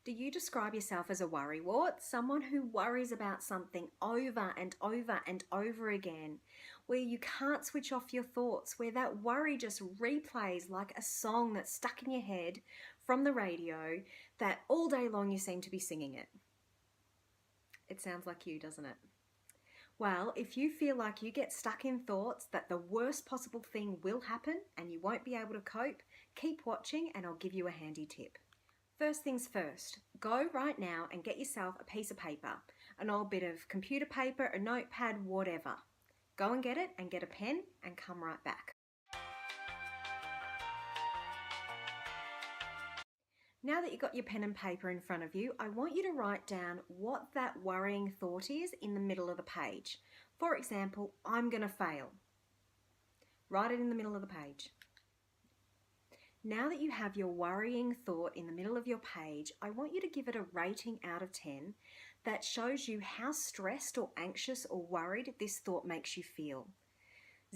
Do you describe yourself as a worrywart? Someone who worries about something over and over and over again, where you can't switch off your thoughts, where that worry just replays like a song that's stuck in your head from the radio that all day long you seem to be singing it? It sounds like you, doesn't it? Well, if you feel like you get stuck in thoughts that the worst possible thing will happen and you won't be able to cope, keep watching and I'll give you a handy tip. First things first, go right now and get yourself a piece of paper, an old bit of computer paper, a notepad, whatever. Go and get it and get a pen and come right back. Now that you've got your pen and paper in front of you, I want you to write down what that worrying thought is in the middle of the page. For example, I'm going to fail. Write it in the middle of the page. Now that you have your worrying thought in the middle of your page, I want you to give it a rating out of 10 that shows you how stressed or anxious or worried this thought makes you feel.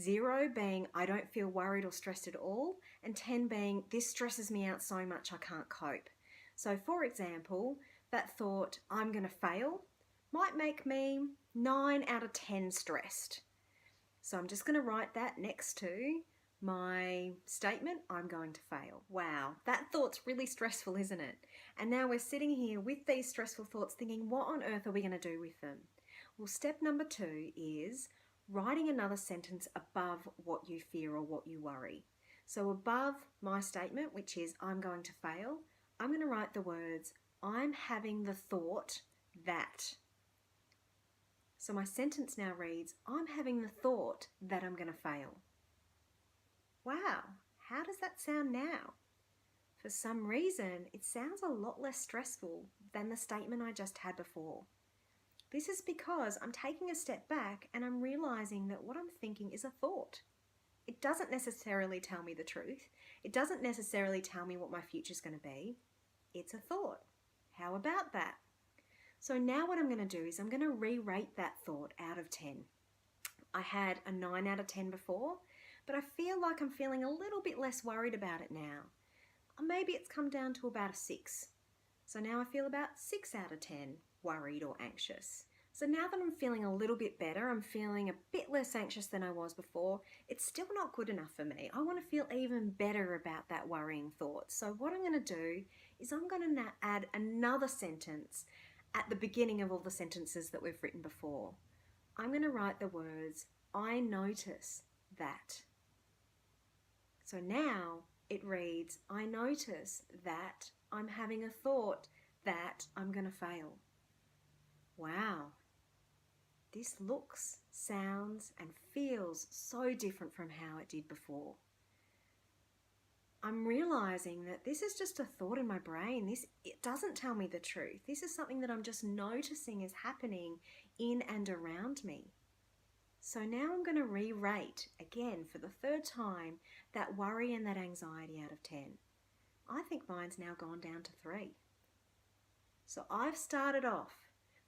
0 being I don't feel worried or stressed at all, and 10 being this stresses me out so much I can't cope. So for example, that thought I'm going to fail might make me 9 out of 10 stressed. So I'm just going to write that next to my statement, I'm going to fail. Wow, that thought's really stressful, isn't it? And now we're sitting here with these stressful thoughts thinking, what on earth are we going to do with them? Well, step number 2 is writing another sentence above what you fear or what you worry. So above my statement, which is I'm going to fail, I'm going to write the words, I'm having the thought that. So my sentence now reads, I'm having the thought that I'm going to fail. Wow, how does that sound now? For some reason, it sounds a lot less stressful than the statement I just had before. This is because I'm taking a step back and I'm realizing that what I'm thinking is a thought. It doesn't necessarily tell me the truth. It doesn't necessarily tell me what my future's going to be. It's a thought. How about that? So now what I'm going to do is I'm going to re-rate that thought out of 10. I had a 9 out of 10 before, but I feel like I'm feeling a little bit less worried about it now. Maybe it's come down to about a 6. So now I feel about 6 out of 10 worried or anxious. So now that I'm feeling a little bit better, I'm feeling a bit less anxious than I was before, it's still not good enough for me. I want to feel even better about that worrying thought. So what I'm going to do is I'm going to add another sentence at the beginning of all the sentences that we've written before. I'm going to write the words, I notice that. So now it reads, I notice that I'm having a thought that I'm going to fail. Wow, this looks, sounds and feels so different from how it did before. I'm realizing that this is just a thought in my brain. It doesn't tell me the truth. This is something that I'm just noticing is happening in and around me. So now I'm going to re-rate, again for the 3rd time, that worry and that anxiety out of 10. I think mine's now gone down to 3. So I've started off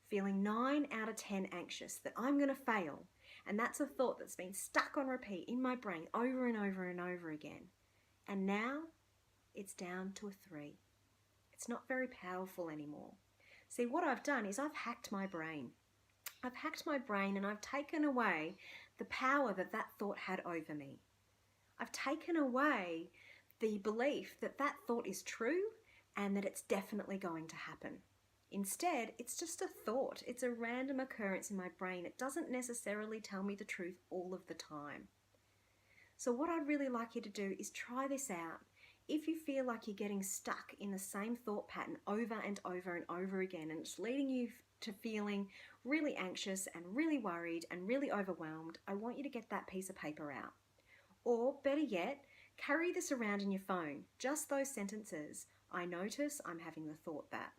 feeling 9 out of 10 anxious, that I'm going to fail. And that's a thought that's been stuck on repeat in my brain over and over and over again. And now it's down to a 3. It's not very powerful anymore. See, what I've done is I've hacked my brain. I've hacked my brain and I've taken away the power that that thought had over me. I've taken away the belief that that thought is true and that it's definitely going to happen. Instead, it's just a thought. It's a random occurrence in my brain. It doesn't necessarily tell me the truth all of the time. So what I'd really like you to do is try this out. If you feel like you're getting stuck in the same thought pattern over and over and over again, and it's leading you to feeling really anxious and really worried and really overwhelmed, I want you to get that piece of paper out. Or better yet, carry this around in your phone, just those sentences. I notice I'm having the thought that.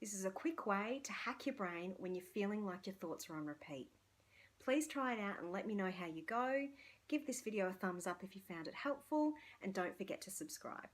This is a quick way to hack your brain when you're feeling like your thoughts are on repeat. Please try it out and let me know how you go. Give this video a thumbs up if you found it helpful, and don't forget to subscribe.